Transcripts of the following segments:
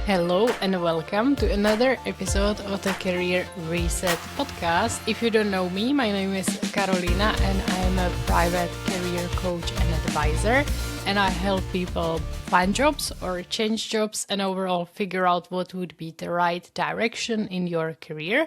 Hello and welcome to another episode of the Career Reset podcast. If you don't know me, my name is Karolina and I'm a private career coach and advisor, and I help people find jobs or change jobs and overall figure out what would be the right direction in your career.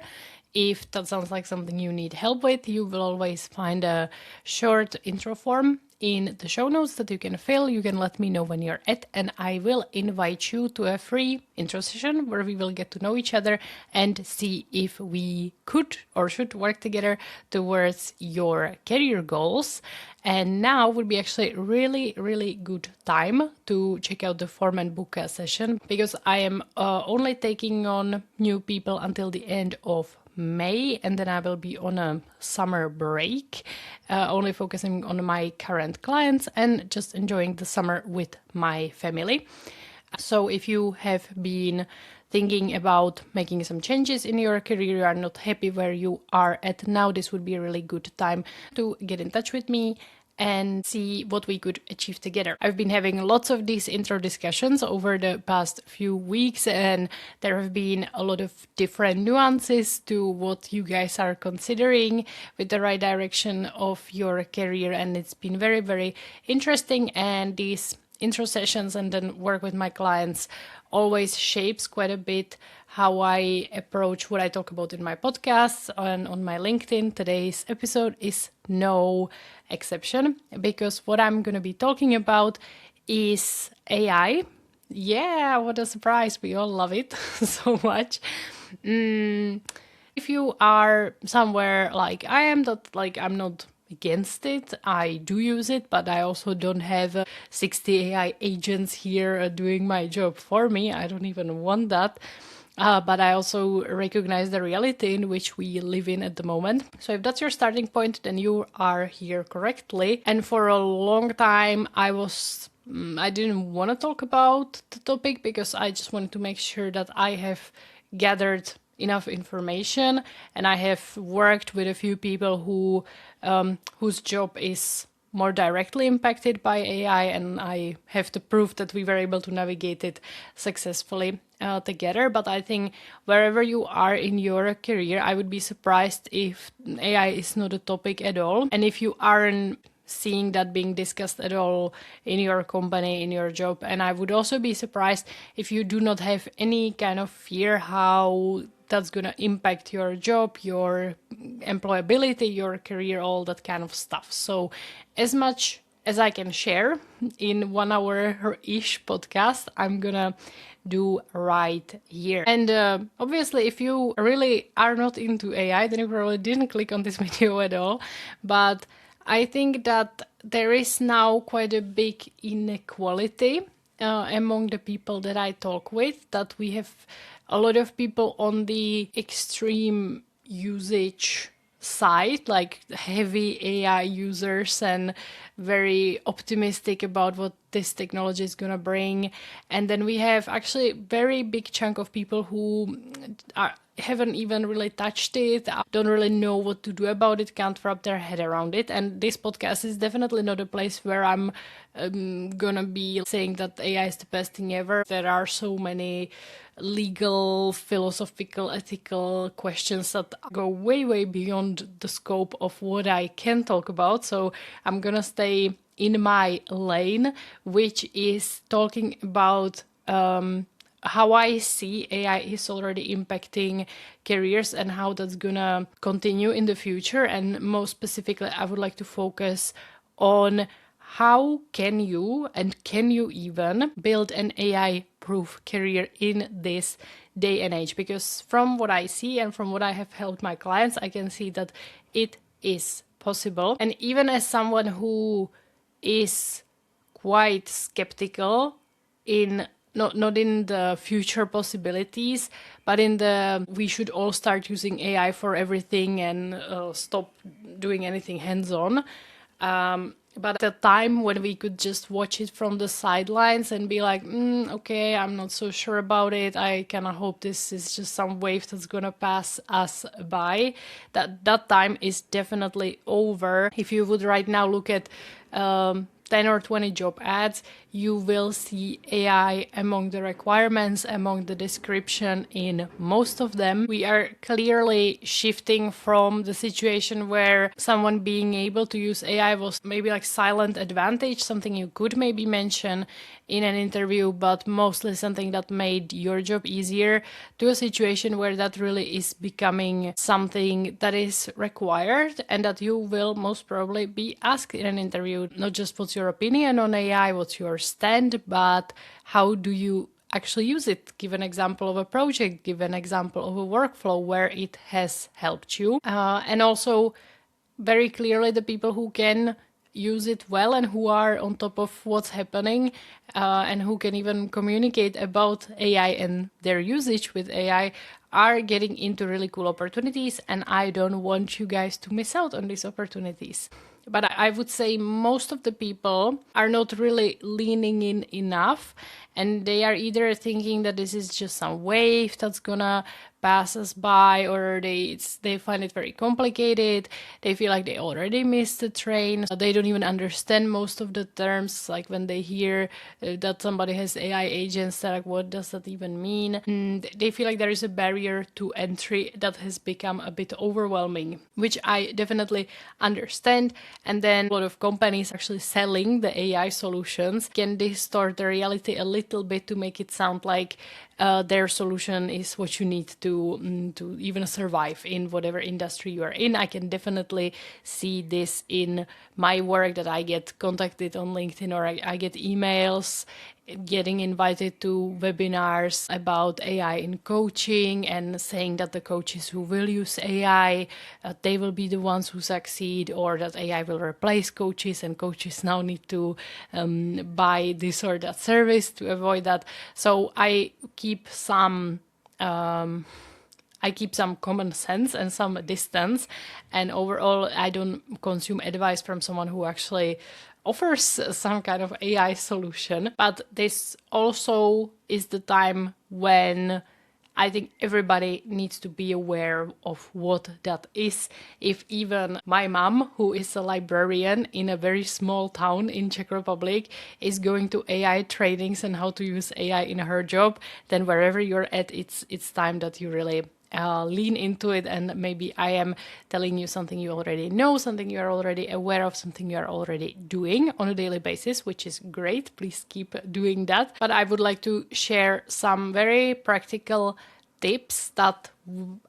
If that sounds like something you need help with, you will always find a short intro form in the show notes that you can fill. You can let me know when you're at, and I will invite you to a free intro session where we will get to know each other and see if we could or should work together towards your career goals. And now would be actually really good time to check out the form and book a session, because I am only taking on new people until the end of May, and then I will be on a summer break, only focusing on my current clients and just enjoying the summer with my family. So if you have been thinking about making some changes in your career, you are not happy where you are at now, this would be a really good time to get in touch with me and see what we could achieve together. I've been having lots of these intro discussions over the past few weeks, and there have been a lot of different nuances to what you guys are considering with the right direction of your career, and it's been very interesting. And these intro sessions and then work with my clients always shapes quite a bit how I approach what I talk about in my podcasts and on my LinkedIn. Today's episode is no exception, because what I'm going to be talking about is AI. Yeah, what a surprise. We all love it so much. If you are somewhere like I am, that like I'm not against it. I do use it, but I also don't have 60 AI agents here doing my job for me. I don't even want that. But I also recognize the reality in which we live in at the moment. So if that's your starting point, then you are here correctly. And for a long time, I didn't want to talk about the topic, because I just wanted to make sure that I have gathered enough information, and I have worked with a few people who whose job is more directly impacted by AI, and I have the proof that we were able to navigate it successfully together. But I think wherever you are in your career, I would be surprised if AI is not a topic at all. And if you aren't seeing that being discussed at all in your company, in your job, and I would also be surprised if you do not have any kind of fear how that's going to impact your job, your employability, your career, all that kind of stuff. So as much as I can share in 1 hour-ish podcast, I'm gonna do right here. And obviously, if you really are not into AI, then you probably didn't click on this video at all. But I think that there is now quite a big inequality among the people that I talk with, that we have a lot of people on the extreme usage side, like heavy AI users and very optimistic about what this technology is going to bring. And then we have actually very big chunk of people who haven't even really touched it, don't really know what to do about it, can't wrap their head around it. And this podcast is definitely not a place where I'm gonna be saying that AI is the best thing ever. There are so many legal, philosophical, ethical questions that go way beyond the scope of what I can talk about. So I'm gonna stay in my lane, which is talking about how I see AI is already impacting careers and how that's gonna continue in the future. And most specifically, I would like to focus on how can you even build an AI-proof career in this day and age? Because from what I see and from what I have helped my clients, I can see that it is possible. And even as someone who is quite skeptical in not in the future possibilities, but in the we should all start using AI for everything and stop doing anything hands-on. But at the time when we could just watch it from the sidelines and be like, okay, I'm not so sure about it. I kind of hope this is just some wave that's gonna pass us by. That time is definitely over. If you would right now look at 10 or 20 job ads, you will see AI among the requirements, among the description in most of them. We are clearly shifting from the situation where someone being able to use AI was maybe like silent advantage, something you could maybe mention in an interview, but mostly something that made your job easier, to a situation where that really is becoming something that is required and that you will most probably be asked in an interview. Not just what's your opinion on AI, what's your stand, but how do you actually use it? Give an example of a project, give an example of a workflow where it has helped you. And also very clearly the people who can use it well and who are on top of what's happening and who can even communicate about AI and their usage with AI are getting into really cool opportunities, and I don't want you guys to miss out on these opportunities. But I would say most of the people are not really leaning in enough, and they are either thinking that this is just some wave that's gonna pass us by, or they find it very complicated. They feel like they already missed the train. They don't even understand most of the terms. Like when they hear that somebody has AI agents, they're like, what does that even mean? And they feel like there is a barrier to entry that has become a bit overwhelming, which I definitely understand. And then a lot of companies actually selling the AI solutions can distort the reality a little bit to make it sound like their solution is what you need to even survive in whatever industry you are in. I can definitely see this in my work, that I get contacted on LinkedIn or I get emails getting invited to webinars about AI in coaching and saying that the coaches who will use AI, they will be the ones who succeed, or that AI will replace coaches and coaches now need to buy this or that service to avoid that. So I keep some common sense and some distance, and overall I don't consume advice from someone who actually offers some kind of AI solution. But this also is the time when I think everybody needs to be aware of what that is. If even my mom, who is a librarian in a very small town in Czech Republic, is going to AI trainings and how to use AI in her job, then wherever you're at, it's time that you really lean into it. And maybe I am telling you something you already know, something you are already aware of, something you are already doing on a daily basis, which is great. Please keep doing that. But I would like to share some very practical tips that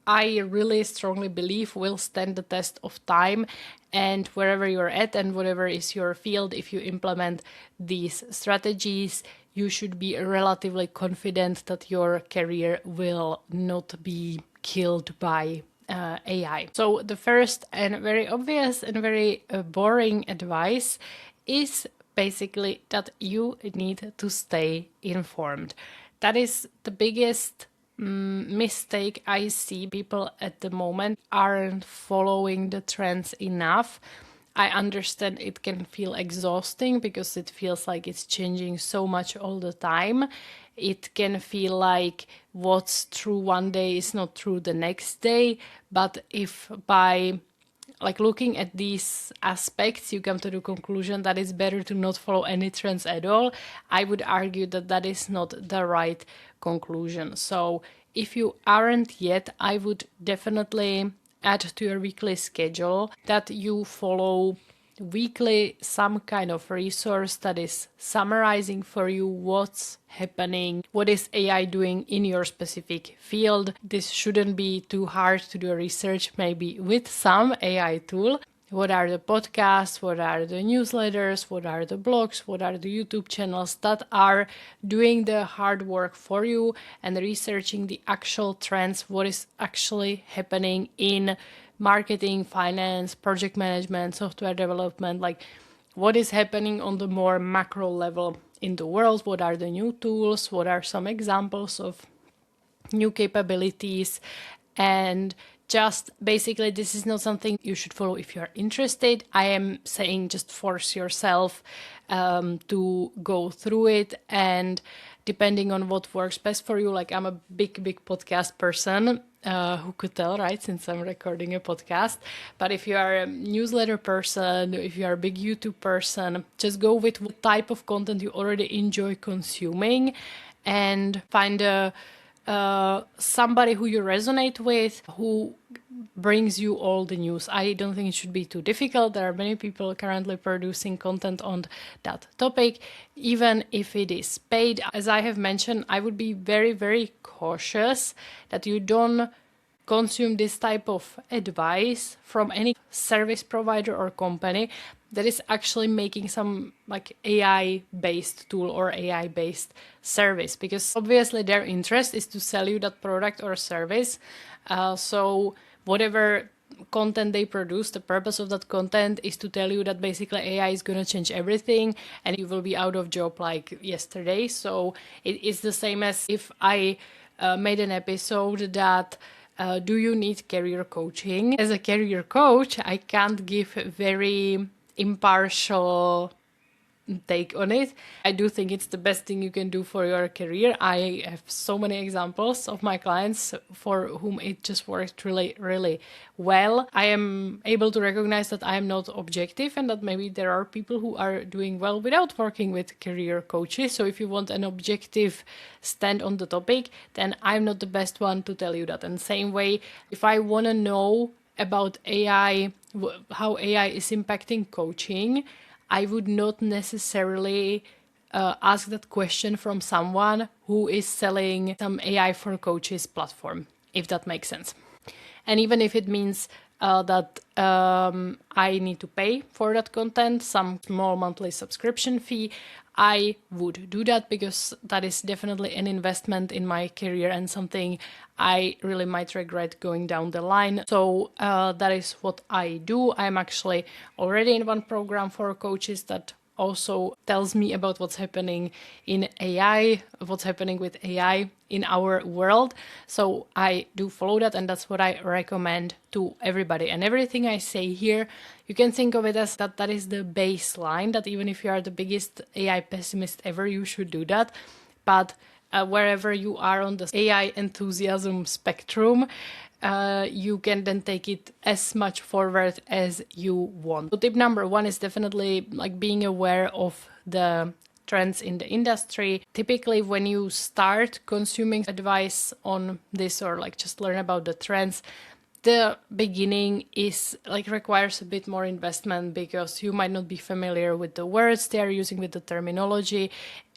I really strongly believe will stand the test of time. And wherever you're at and whatever is your field, if you implement these strategies, you should be relatively confident that your career will not be killed by AI. So the first and very obvious and very boring advice is basically that you need to stay informed. That is the biggest mistake I see. People at the moment aren't following the trends enough. I understand it can feel exhausting because it feels like it's changing so much all the time. It can feel like what's true one day is not true the next day. But if by looking at these aspects you come to the conclusion that it's better to not follow any trends at all, I would argue that that is not the right conclusion. So if you aren't yet, I would definitely add to your weekly schedule that you follow weekly some kind of resource that is summarizing for you what's happening, what is AI doing in your specific field. This shouldn't be too hard to do research, maybe with some AI tool. What are the podcasts? What are the newsletters? What are the blogs? What are the YouTube channels that are doing the hard work for you and researching the actual trends, what is actually happening in marketing, finance, project management, software development, like what is happening on the more macro level in the world? What are the new tools? What are some examples of new capabilities? And Just basically, this is not something you should follow if you are interested. I am saying just force yourself to go through it, and depending on what works best for you. Like, I'm a big podcast person, who could tell, right, since I'm recording a podcast. But if you are a newsletter person, if you are a big YouTube person, just go with what type of content you already enjoy consuming, and find somebody who you resonate with, who brings you all the news. I don't think it should be too difficult. There are many people currently producing content on that topic, even if it is paid. As I have mentioned, I would be very cautious that you don't consume this type of advice from any service provider or company that is actually making some like AI based tool or AI based service, because obviously their interest is to sell you that product or service. So whatever content they produce, the purpose of that content is to tell you that basically AI is going to change everything and you will be out of job like yesterday. So it is the same as if I made an episode that do you need career coaching? As a career coach, I can't give very impartial take on it. I do think it's the best thing you can do for your career. I have so many examples of my clients for whom it just worked really well. I am able to recognize that I am not objective and that maybe there are people who are doing well without working with career coaches. So if you want an objective stand on the topic, then I'm not the best one to tell you that. And same way, if I want to know about AI, how AI is impacting coaching, I would not necessarily ask that question from someone who is selling some AI for coaches platform, if that makes sense. And even if it means that I need to pay for that content, some small monthly subscription fee, I would do that, because that is definitely an investment in my career and something I really might regret going down the line. So that is what I do. I'm actually already in one program for coaches that also tells me about what's happening in AI, what's happening with AI in our world. So I do follow that, and that's what I recommend to everybody. And everything I say here, you can think of it as that is the baseline, that even if you are the biggest AI pessimist ever, you should do that. But wherever you are on the AI enthusiasm spectrum, you can then take it as much forward as you want. So tip number one is definitely like being aware of the trends in the industry. Typically, when you start consuming advice on this, or like just learn about the trends, the beginning is like requires a bit more investment, because you might not be familiar with the words they are using, with the terminology.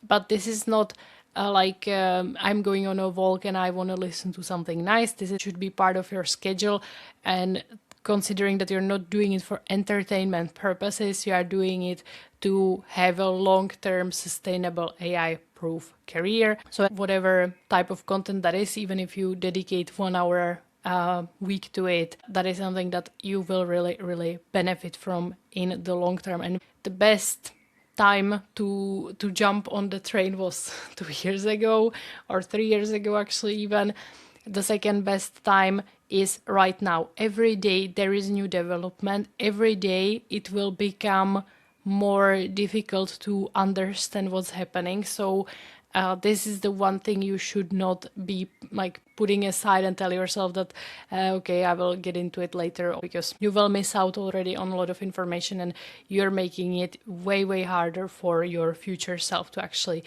But this is not I'm going on a walk and I want to listen to something nice. This should be part of your schedule. And considering that you're not doing it for entertainment purposes, you are doing it to have a long-term sustainable AI-proof career. So whatever type of content that is, even if you dedicate 1 hour week to it, that is something that you will really benefit from in the long term. And the best time to jump on the train was 2 years ago, or 3 years ago actually even. The second best time is right now. Every day there is new development. Every day it will become more difficult to understand what's happening. So this is the one thing you should not be like putting aside and tell yourself that, okay, I will get into it later, because you will miss out already on a lot of information and you're making it way harder for your future self to actually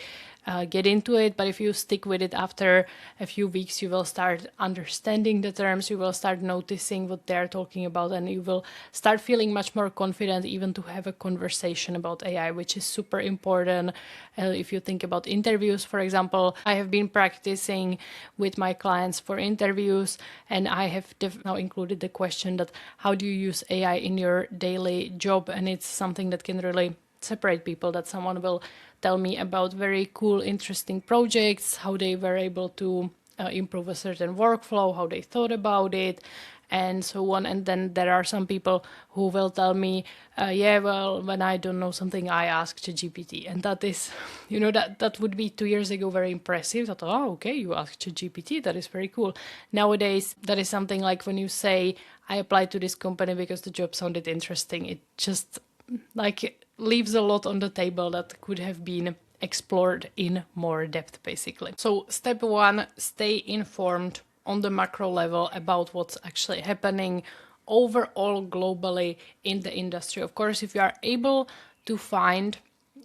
get into it. But if you stick with it, after a few weeks, you will start understanding the terms, you will start noticing what they're talking about, and you will start feeling much more confident even to have a conversation about AI, which is super important. If you think about interviews, for example, I have been practicing with my clients for interviews, and I have now included the question that how do you use AI in your daily job? And it's something that can really separate people, that someone will tell me about very cool, interesting projects, how they were able to improve a certain workflow, how they thought about it, and so on. And then there are some people who will tell me, yeah, well, when I don't know something, I ask ChatGPT. And that is, that would be 2 years ago very impressive. That, oh, okay, you ask ChatGPT, that is very cool. Nowadays, that is something like when you say, I applied to this company because the job sounded interesting. It just leaves a lot on the table that could have been explored in more depth, basically. So step 1, stay informed on the macro level about what's actually happening overall globally in the industry. Of course, if you are able to find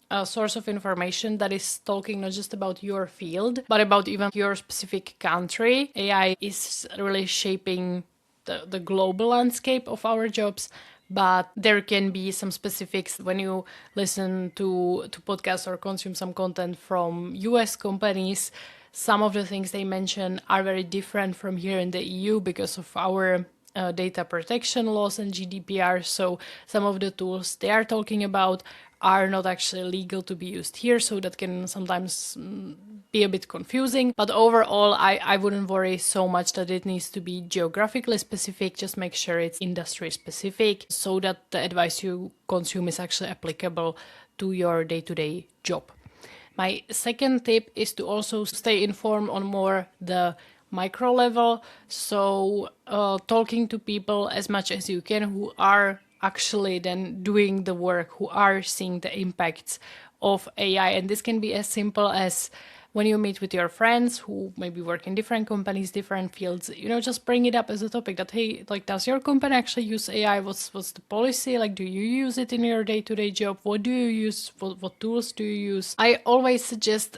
a source of information that is talking not just about your field, but about even your specific country, AI is really shaping the global landscape of our jobs. But there can be some specifics when you listen to podcasts or consume some content from US companies. Some of the things they mention are very different from here in the EU because of our data protection laws and GDPR. So some of the tools they are talking about are not actually legal to be used here. So that can sometimes be a bit confusing. But overall, I wouldn't worry so much that it needs to be geographically specific. Just make sure it's industry specific so that the advice you consume is actually applicable to your day-to-day job. My second tip is to also stay informed on more the micro level. So talking to people as much as you can who are actually then doing the work, who are seeing the impacts of AI. And this can be as simple as when you meet with your friends who maybe work in different companies, different fields, just bring it up as a topic that, hey, does your company actually use AI? What's the policy? Do you use it in your day-to-day job? What do you use? What tools do you use? I always suggest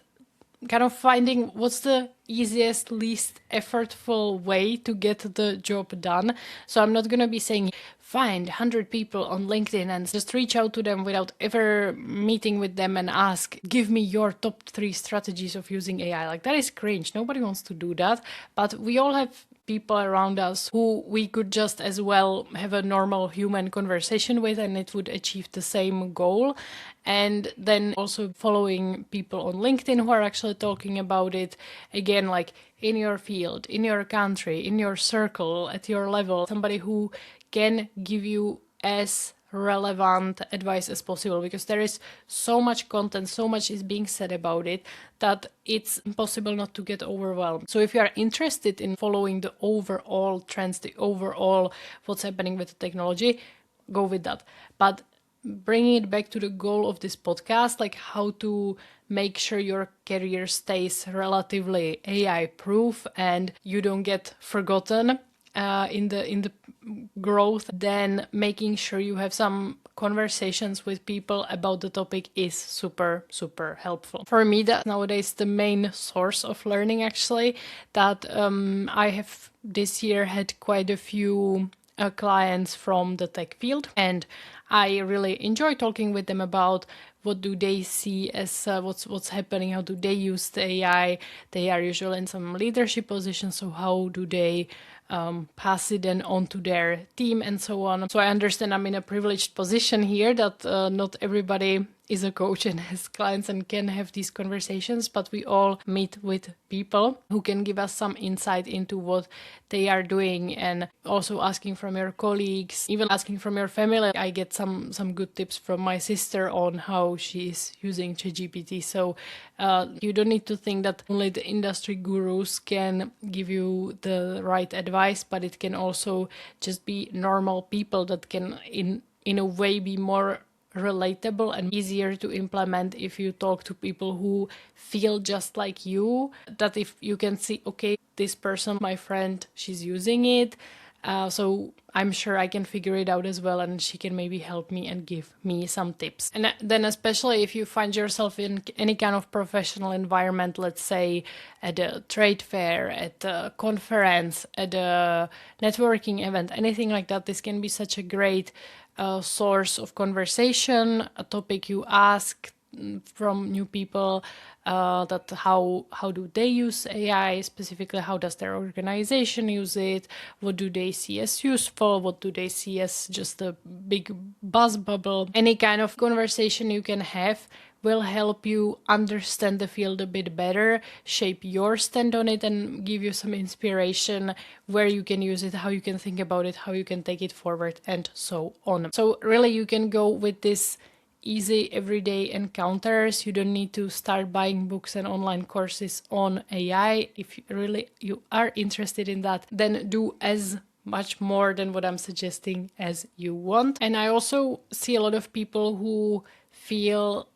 kind of finding what's the easiest, least effortful way to get the job done. So I'm not going to be saying find 100 people on LinkedIn and just reach out to them without ever meeting with them and ask, give me your top 3 strategies of using AI. That is cringe. Nobody wants to do that. But we all have people around us who we could just as well have a normal human conversation with, and it would achieve the same goal. And then also following people on LinkedIn who are actually talking about it, again, in your field, in your country, in your circle, at your level, somebody who can give you as relevant advice as possible, because there is so much content, so much is being said about it that it's impossible not to get overwhelmed. So if you are interested in following the overall trends, the overall what's happening with the technology, go with that. But bringing it back to the goal of this podcast, how to make sure your career stays relatively AI proof and you don't get forgotten in the growth, then making sure you have some conversations with people about the topic is super, super helpful. For me, that nowadays the main source of learning, actually, that I have this year had quite a few clients from the tech field, and I really enjoy talking with them about what do they see as what's happening, how do they use the AI. They are usually in some leadership positions, so how do they pass it then on to their team and so on. So I understand I'm in a privileged position here that not everybody is a coach and has clients and can have these conversations, but we all meet with people who can give us some insight into what they are doing, and also asking from your colleagues, even asking from your family. I get some good tips from my sister on how she's using ChatGPT. So you don't need to think that only the industry gurus can give you the right advice, but it can also just be normal people that can in a way be more relatable and easier to implement if you talk to people who feel just like you, that if you can see, okay, this person, my friend, she's using it, so I'm sure I can figure it out as well, and she can maybe help me and give me some tips. And then especially if you find yourself in any kind of professional environment, let's say at a trade fair, at a conference, at a networking event, anything like that, this can be such a great source of conversation, a topic you ask from new people, that how do they use AI, specifically how does their organization use it, what do they see as useful, what do they see as just a big buzz bubble. Any kind of conversation you can have will help you understand the field a bit better, shape your stand on it, and give you some inspiration where you can use it, how you can think about it, how you can take it forward, and so on. So really you can go with this easy everyday encounters. You don't need to start buying books and online courses on AI. If you are interested in that, then do as much more than what I'm suggesting as you want. And I also see a lot of people who feel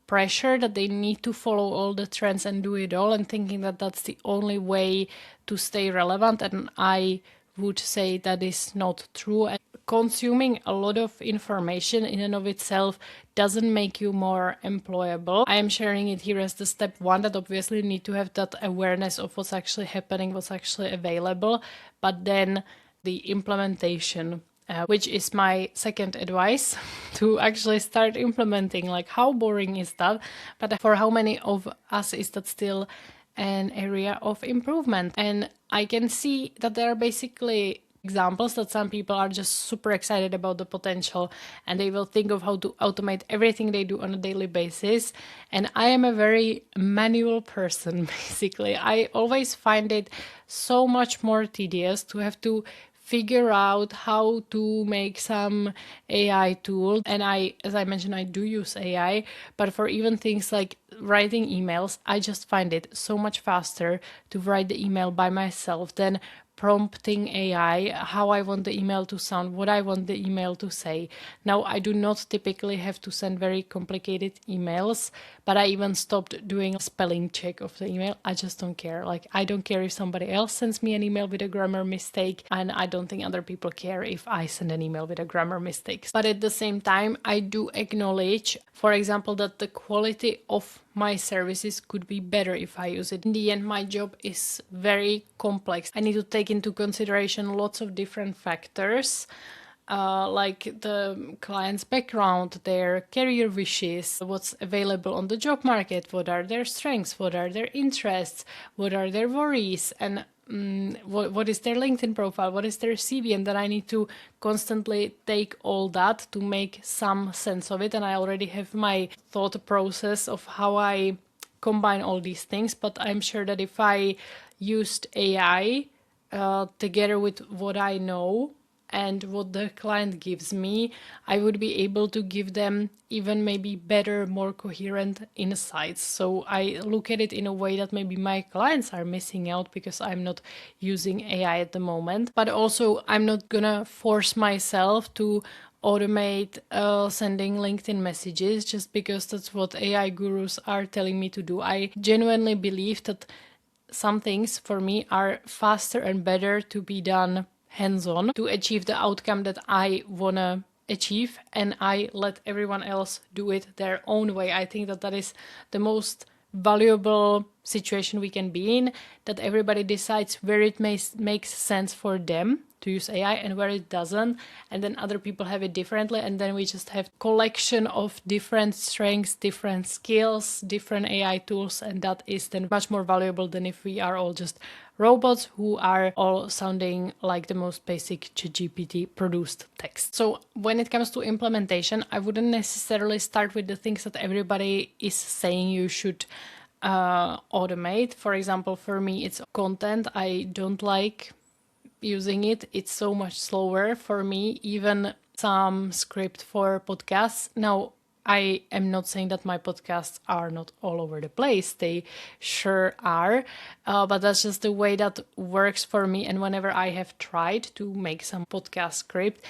pressure that they need to follow all the trends and do it all, and thinking that that's the only way to stay relevant. And I would say that is not true. And consuming a lot of information in and of itself doesn't make you more employable. I am sharing it here as the step one, that obviously you need to have that awareness of what's actually happening, what's actually available, but then the implementation, which is my second advice, to actually start implementing. Like, how boring is that? But for how many of us is that still an area of improvement? And I can see that there are basically examples that some people are just super excited about the potential, and they will think of how to automate everything they do on a daily basis. And I am a very manual person, basically. I always find it so much more tedious to have to figure out how to make some AI tool. And as I mentioned, I do use AI, but for even things like writing emails, I just find it so much faster to write the email by myself than prompting AI how I want the email to sound, what I want the email to say. Now, I do not typically have to send very complicated emails, but I even stopped doing a spelling check of the email. I just don't care. Like, I don't care if somebody else sends me an email with a grammar mistake, and I don't think other people care if I send an email with a grammar mistake. But at the same time, I do acknowledge, for example, that the quality of my services could be better if I use it. In the end, my job is very complex. I need to take into consideration lots of different factors, like the client's background, their career wishes, what's available on the job market, what are their strengths, what are their interests, what are their worries, and what is their LinkedIn profile, what is their CV, and then I need to constantly take all that to make some sense of it. And I already have my thought process of how I combine all these things, but I'm sure that if I used AI together with what I know and what the client gives me, I would be able to give them even maybe better, more coherent insights. So I look at it in a way that maybe my clients are missing out because I'm not using AI at the moment. But also, I'm not gonna force myself to automate sending LinkedIn messages just because that's what AI gurus are telling me to do. I genuinely believe that some things for me are faster and better to be done hands-on to achieve the outcome that I wanna achieve, and I let everyone else do it their own way. I think that is the most valuable situation we can be in, that everybody decides where it makes sense for them to use AI and where it doesn't, and then other people have it differently, and then we just have collection of different strengths, different skills, different AI tools, and that is then much more valuable than if we are all just robots who are all sounding like the most basic ChatGPT produced text. So when it comes to implementation, I wouldn't necessarily start with the things that everybody is saying you should automate. For example, for me, it's content. I don't like using it. It's so much slower for me, even some script for podcasts. Now, I am not saying that my podcasts are not all over the place. They sure are, but that's just the way that works for me. And whenever I have tried to make some podcast script,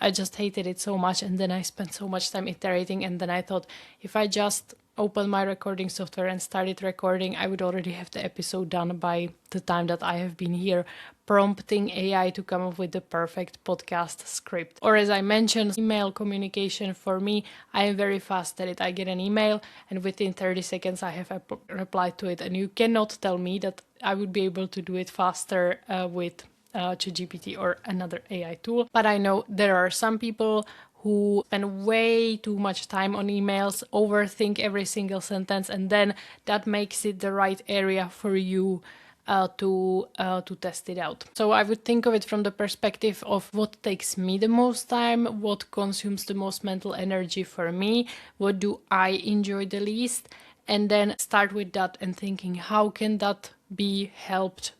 I just hated it so much. And then I spent so much time iterating. And then I thought, if I just open my recording software and started recording, I would already have the episode done by the time that I have been here prompting AI to come up with the perfect podcast script. Or as I mentioned, email communication for me, I am very fast at it. I get an email and within 30 seconds I have replied to it, and you cannot tell me that I would be able to do it faster with ChatGPT or another AI tool. But I know there are some people who spend way too much time on emails, overthink every single sentence, and then that makes it the right area for you to test it out. So I would think of it from the perspective of what takes me the most time, what consumes the most mental energy for me, what do I enjoy the least, and then start with that and thinking how can that be helped,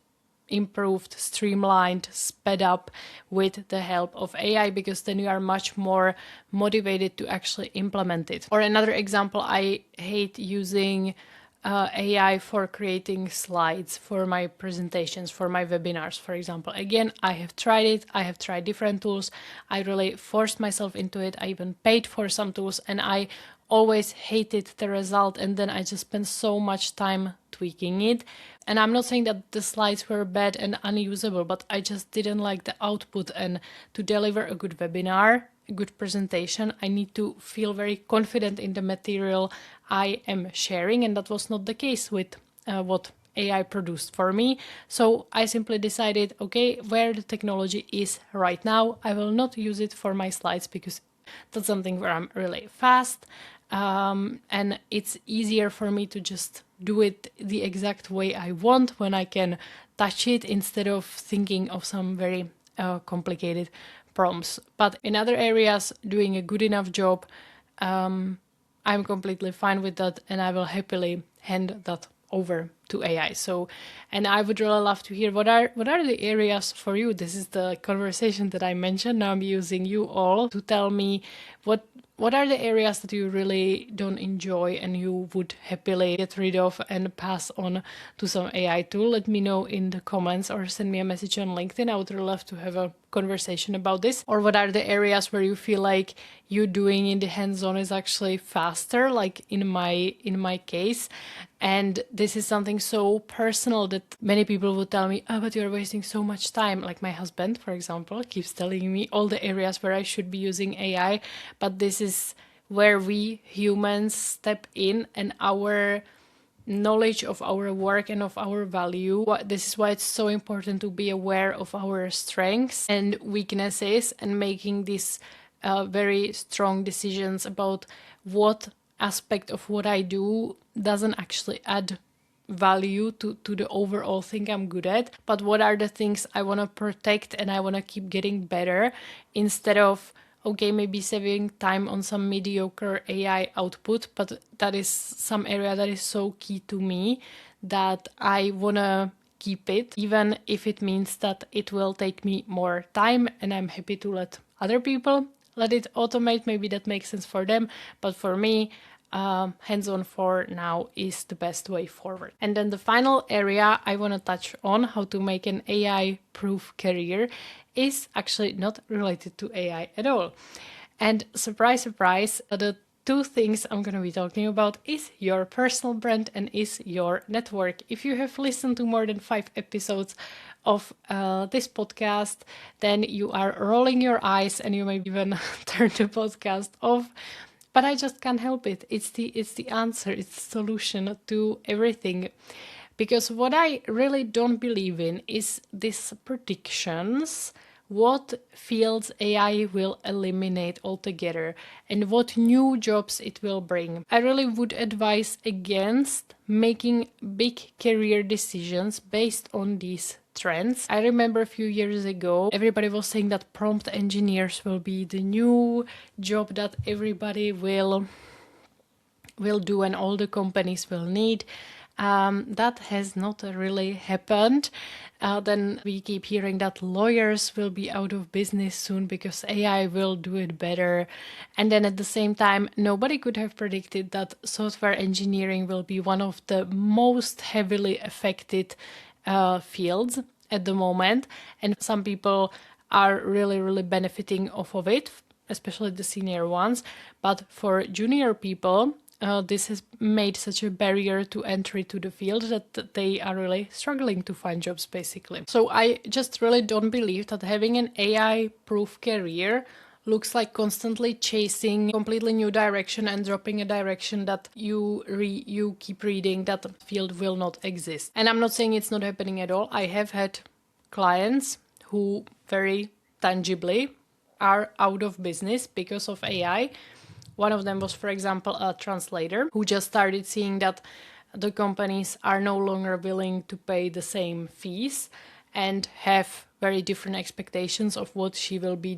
improved, streamlined, sped up with the help of AI, because then you are much more motivated to actually implement it. Or another example, I hate using AI for creating slides for my presentations, for my webinars, for example. Again, I have tried it. I have tried different tools. I really forced myself into it. I even paid for some tools, and I always hated the result. And then I just spent so much time tweaking it. And I'm not saying that the slides were bad and unusable, but I just didn't like the output. And to deliver a good webinar, a good presentation, I need to feel very confident in the material I am sharing, and that was not the case with what AI produced for me. So I simply decided, okay, where the technology is right now, I will not use it for my slides, because that's something where I'm really fast, and it's easier for me to just do it the exact way I want when I can touch it instead of thinking of some very complicated prompts. But in other areas, doing a good enough job, I'm completely fine with that, and I will happily hand that over to AI. So, and I would really love to hear what are the areas for you. This is the conversation that I mentioned. Now I'm using you all to tell me what are the areas that you really don't enjoy and you would happily get rid of and pass on to some AI tool. Let me know in the comments or send me a message on LinkedIn. I would really love to have a conversation about this. Or what are the areas where you feel like you doing in the hands-on is actually faster, like in my case. And this is something so personal that many people would tell me, oh, but you're wasting so much time. Like my husband, for example, keeps telling me all the areas where I should be using AI. But this is where we humans step in, and our knowledge of our work and of our value. This is why it's so important to be aware of our strengths and weaknesses and making these very strong decisions about what aspect of what I do doesn't actually add value to the overall thing I'm good at, but what are the things I want to protect and I want to keep getting better, instead of okay, maybe saving time on some mediocre AI output, but that is some area that is so key to me that I want to keep it, even if it means that it will take me more time, and I'm happy to let other people let it automate. Maybe that makes sense for them, but for me, hands-on for now is the best way forward. And then the final area I want to touch on, how to make an AI-proof career, is actually not related to AI at all. And surprise, surprise, the two things I'm going to be talking about is your personal brand and is your network. If you have listened to more than 5 episodes of this podcast, then you are rolling your eyes and you may even turn the podcast off. But I just can't help it. It's the answer. It's the solution to everything. Because what I really don't believe in is these predictions, what fields AI will eliminate altogether and what new jobs it will bring. I really would advise against making big career decisions based on these trends. I remember a few years ago, everybody was saying that prompt engineers will be the new job that everybody will do and all the companies will need. That has not really happened. Then we keep hearing that lawyers will be out of business soon because AI will do it better. And then at the same time, nobody could have predicted that software engineering will be one of the most heavily affected fields at the moment. And some people are really, really benefiting off of it, especially the senior ones. But for junior people, this has made such a barrier to entry to the field that they are really struggling to find jobs, basically. So I just really don't believe that having an AI-proof career looks like constantly chasing a completely new direction and dropping a direction that you keep reading that the field will not exist. And I'm not saying it's not happening at all. I have had clients who very tangibly are out of business because of AI. One of them was, for example, a translator who just started seeing that the companies are no longer willing to pay the same fees and have very different expectations of what she will be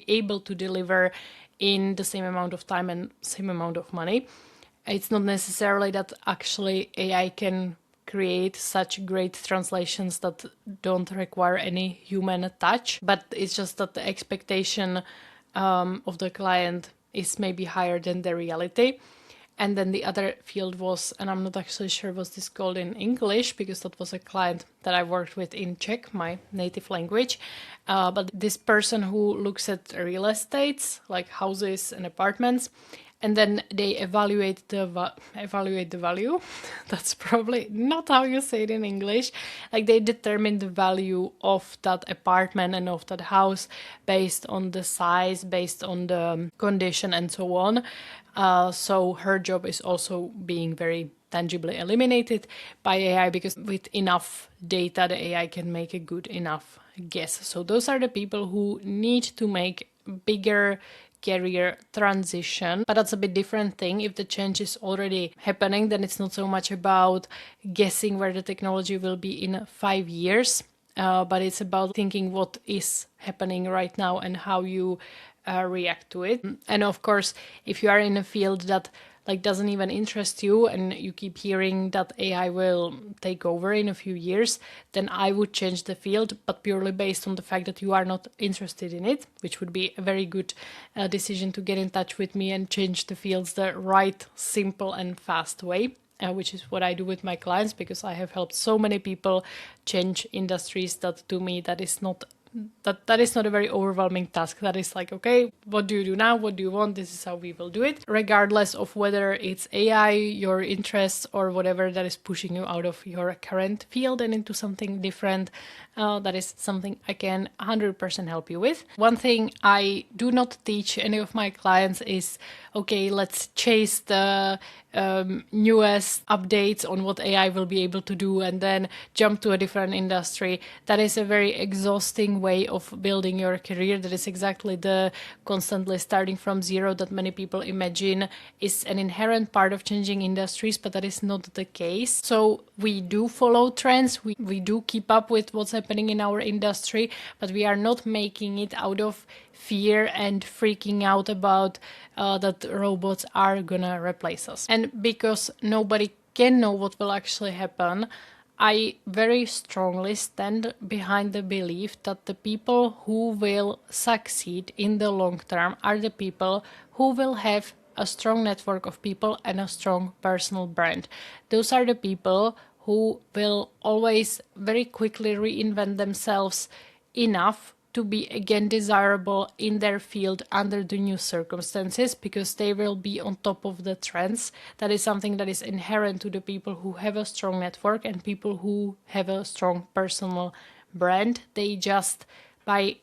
able to deliver in the same amount of time and same amount of money. It's not necessarily that actually AI can create such great translations that don't require any human touch, but it's just that the expectation of the client is maybe higher than the reality. And then the other field was, and I'm not actually sure what this called in English, because that was a client that I worked with in Czech, my native language. But this person who looks at real estates, like houses and apartments, and then they evaluate the value. That's probably not how you say it in English. Like they determine the value of that apartment and of that house based on the size, based on the condition, and so on. So her job is also being very tangibly eliminated by AI, because with enough data, the AI can make a good enough guess. So those are the people who need to make bigger career transition. But that's a bit different thing. If the change is already happening, then it's not so much about guessing where the technology will be in 5 years, but it's about thinking what is happening right now and how you react to it. And of course, if you are in a field that like doesn't even interest you and you keep hearing that AI will take over in a few years, then I would change the field, but purely based on the fact that you are not interested in it, which would be a very good decision to get in touch with me and change the fields the right, simple and fast way. Which is what I do with my clients, because I have helped so many people change industries that to me that is not a very overwhelming task. That is like, okay, what do you do now? What do you want? This is how we will do it. Regardless of whether it's AI, your interests, or whatever that is pushing you out of your current field and into something different, that is something I can 100% help you with. One thing I do not teach any of my clients is, okay, let's chase the newest updates on what AI will be able to do and then jump to a different industry. That is a very exhausting way of building your career. That is exactly the constantly starting from zero that many people imagine is an inherent part of changing industries, but that is not the case. So we do follow trends, we do keep up with what's happening in our industry, but we are not making it out of fear and freaking out about that robots are gonna replace us. And because nobody can know what will actually happen, I very strongly stand behind the belief that the people who will succeed in the long term are the people who will have a strong network of people and a strong personal brand. Those are the people who will always very quickly reinvent themselves enough to be again desirable in their field under the new circumstances, because they will be on top of the trends. That is something that is inherent to the people who have a strong network and people who have a strong personal brand. They just, by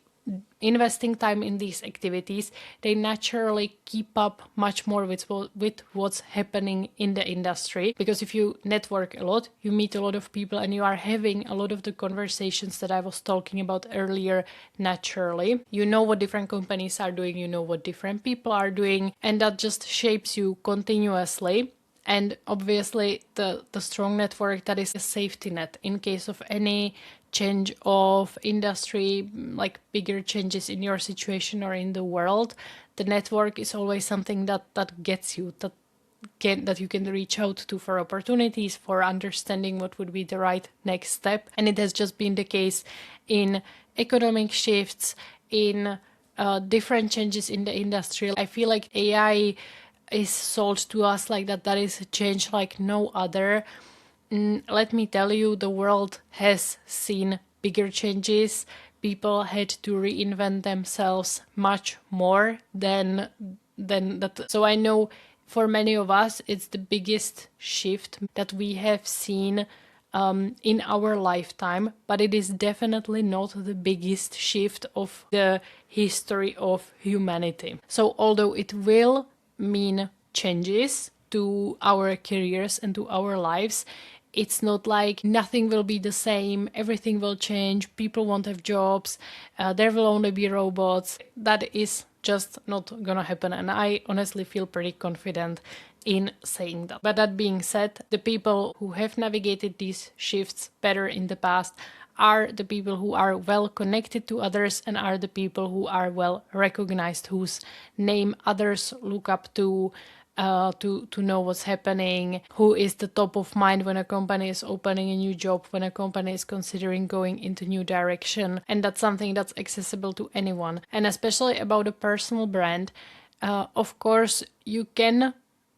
investing time in these activities, they naturally keep up much more with what's happening in the industry. Because if you network a lot, you meet a lot of people and you are having a lot of the conversations that I was talking about earlier naturally. You know what different companies are doing, you know what different people are doing, and that just shapes you continuously. And obviously the strong network, that is a safety net in case of any change of industry, like bigger changes in your situation or in the world. The network is always something that gets you, that you can reach out to for opportunities, for understanding what would be the right next step. And it has just been the case in economic shifts, in different changes in the industry. I feel like AI is sold to us like that is a change like no other. Let me tell you, the world has seen bigger changes. People had to reinvent themselves much more than that. So I know for many of us, it's the biggest shift that we have seen in our lifetime, but it is definitely not the biggest shift of the history of humanity. So although it will mean changes to our careers and to our lives, it's not like nothing will be the same, everything will change, people won't have jobs, there will only be robots. That is just not gonna happen. And I honestly feel pretty confident in saying that. But that being said, the people who have navigated these shifts better in the past are the people who are well connected to others and are the people who are well recognized, whose name others look up to know what's happening, who is the top of mind when a company is opening a new job, when a company is considering going into new direction. And that's something that's accessible to anyone. And especially about a personal brand, of course, you can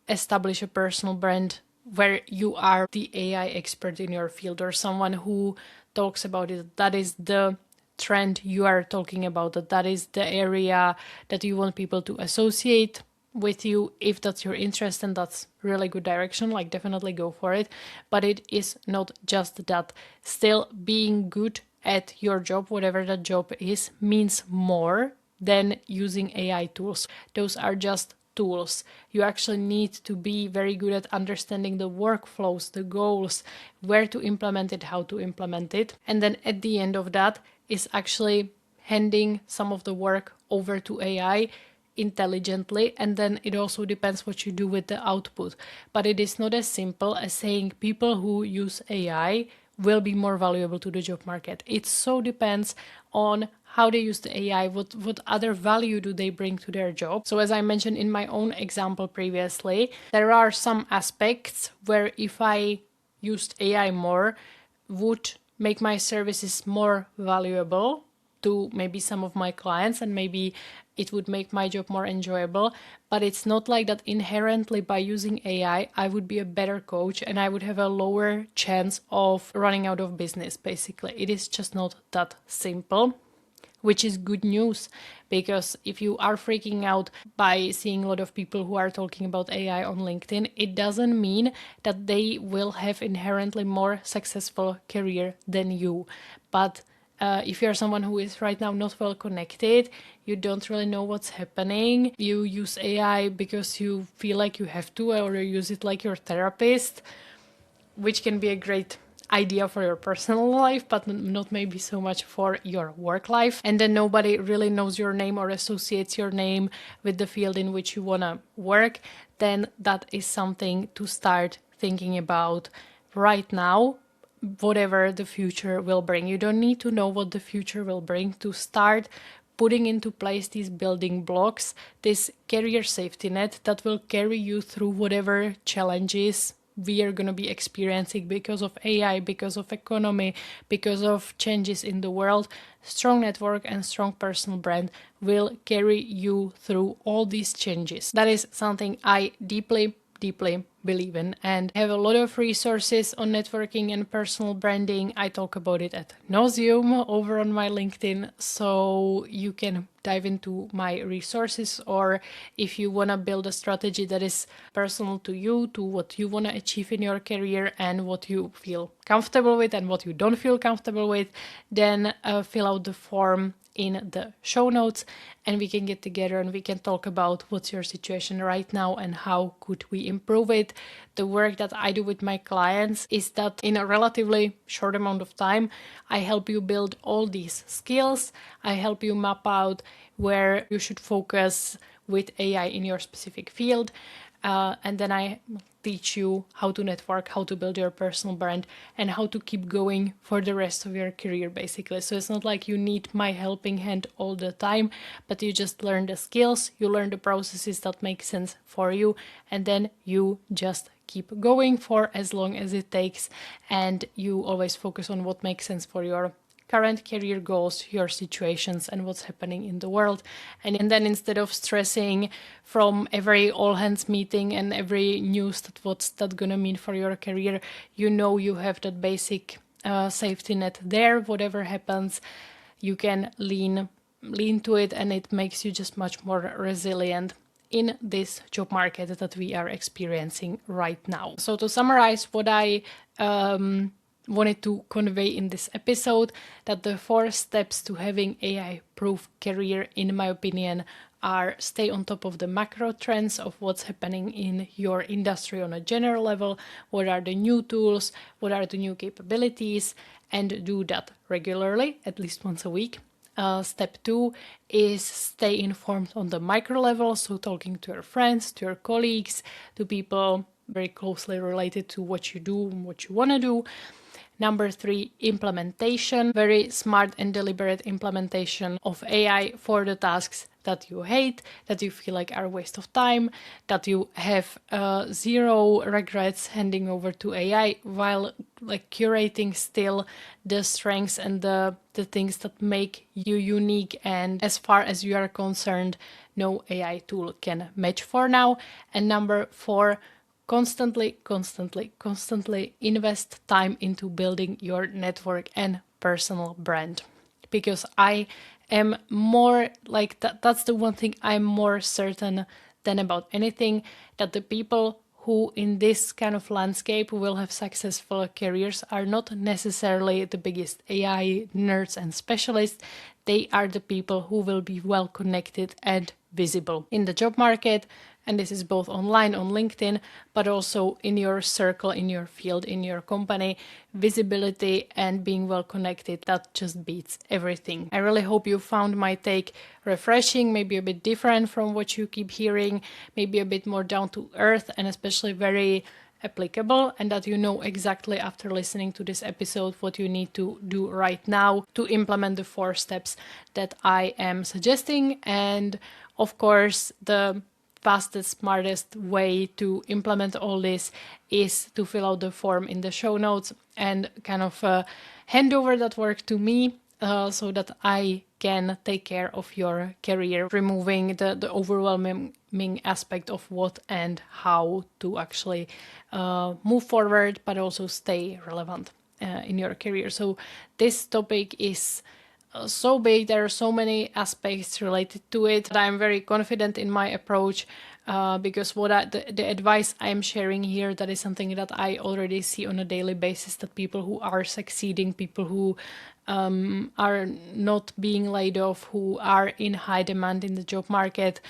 establish a personal brand where you are the AI expert in your field or someone who talks about it. That is the trend you are talking about, that is the area that you want people to associate with you. If that's your interest and that's really good direction, like definitely go for it. But it is not just that. Still, being good at your job, whatever that job is, means more than using AI tools. Those are just tools. You actually need to be very good at understanding the workflows, the goals, where to implement it, how to implement it. And then at the end of that is actually handing some of the work over to AI intelligently, and then it also depends what you do with the output. But it is not as simple as saying people who use AI will be more valuable to the job market. It so depends on how they use the AI, what other value do they bring to their job. So as I mentioned in my own example previously, there are some aspects where if I used AI more, would make my services more valuable to maybe some of my clients, and maybe it would make my job more enjoyable. But it's not like that inherently by using AI, I would be a better coach and I would have a lower chance of running out of business, basically. It is just not that simple, which is good news, because if you are freaking out by seeing a lot of people who are talking about AI on LinkedIn, it doesn't mean that they will have inherently more successful career than you. But if you're someone who is right now not well connected, you don't really know what's happening, you use AI because you feel like you have to, or you use it like your therapist, which can be a great idea for your personal life, but not maybe so much for your work life. And then nobody really knows your name or associates your name with the field in which you want to work, then that is something to start thinking about right now, whatever the future will bring. You don't need to know what the future will bring to start putting into place these building blocks, this career safety net that will carry you through whatever challenges we are going to be experiencing because of AI, because of economy, because of changes in the world. Strong network and strong personal brand will carry you through all these changes. That is something I deeply believe in, and have a lot of resources on networking and personal branding. I talk about it at nauseum over on my LinkedIn, so you can dive into my resources, or if you want to build a strategy that is personal to you, to what you want to achieve in your career and what you feel comfortable with and what you don't feel comfortable with, then fill out the form in the show notes and we can get together and we can talk about what's your situation right now and how could we improve it. The work that I do with my clients is that in a relatively short amount of time, I help you build all these skills. I help you map out where you should focus with AI in your specific field. And then I teach you how to network, how to build your personal brand, and how to keep going for the rest of your career, basically. So it's not like you need my helping hand all the time, but you just learn the skills, you learn the processes that make sense for you, and then you just keep going for as long as it takes, and you always focus on what makes sense for your current career goals, your situations, and what's happening in the world. And then instead of stressing from every all hands meeting and every news that what's that gonna mean for your career, you know you have that basic safety net there. Whatever happens, you can lean to it, and it makes you just much more resilient in this job market that we are experiencing right now. So to summarize what I wanted to convey in this episode, that the 4 steps to having AI-proof career, in my opinion, are: stay on top of the macro trends of what's happening in your industry on a general level, what are the new tools, what are the new capabilities, and do that regularly, at least once a week. Step 2 is stay informed on the micro level, so talking to your friends, to your colleagues, to people very closely related to what you do and what you want to do. Number 3, implementation, very smart and deliberate implementation of AI for the tasks that you hate, that you feel like are a waste of time, that you have zero regrets handing over to AI, while like curating still the strengths and the things that make you unique, and as far as you are concerned, no AI tool can match for now. And number 4, constantly invest time into building your network and personal brand. Because I am more like that's the one thing I'm more certain than about anything, that the people who in this kind of landscape will have successful careers are not necessarily the biggest AI nerds and specialists. They are the people who will be well connected and visible in the job market. And this is both online on LinkedIn, but also in your circle, in your field, in your company. Visibility and being well connected, that just beats everything. I really hope you found my take refreshing, maybe a bit different from what you keep hearing, maybe a bit more down to earth, and especially very applicable, and that you know exactly after listening to this episode what you need to do right now to implement the 4 steps that I am suggesting. And of course, the fastest, smartest way to implement all this is to fill out the form in the show notes and kind of hand over that work to me so that I can take care of your career, removing the overwhelming aspect of what and how to actually move forward, but also stay relevant in your career. So this topic is so big, there are so many aspects related to it, that I'm very confident in my approach because the advice I'm sharing here, that is something that I already see on a daily basis, that people who are succeeding, people who are not being laid off, who are in high demand in the job market,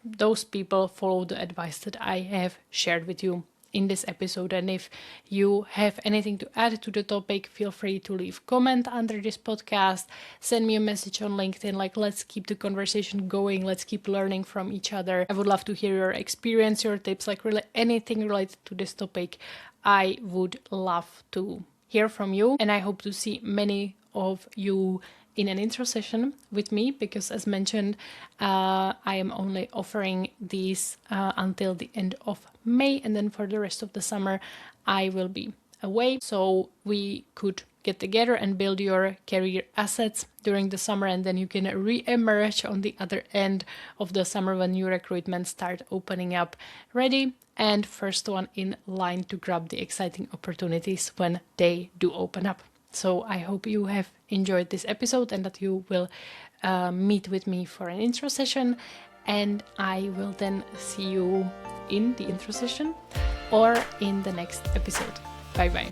those people follow the advice that I have shared with you in this episode. And if you have anything to add to the topic, feel free to leave comment under this podcast, send me a message on LinkedIn, like let's keep the conversation going, let's keep learning from each other. I would love to hear your experience, your tips, like really anything related to this topic. I would love to hear from you, and I hope to see many of you in an intro session with me, because as mentioned, I am only offering these until the end of May, and then for the rest of the summer I will be away, so we could get together and build your career assets during the summer, and then you can re-emerge on the other end of the summer when new recruitments start opening up, ready and first one in line to grab the exciting opportunities when they do open up. So I hope you have enjoyed this episode and that you will meet with me for an intro session, and I will then see you in the intro session or in the next episode. Bye bye.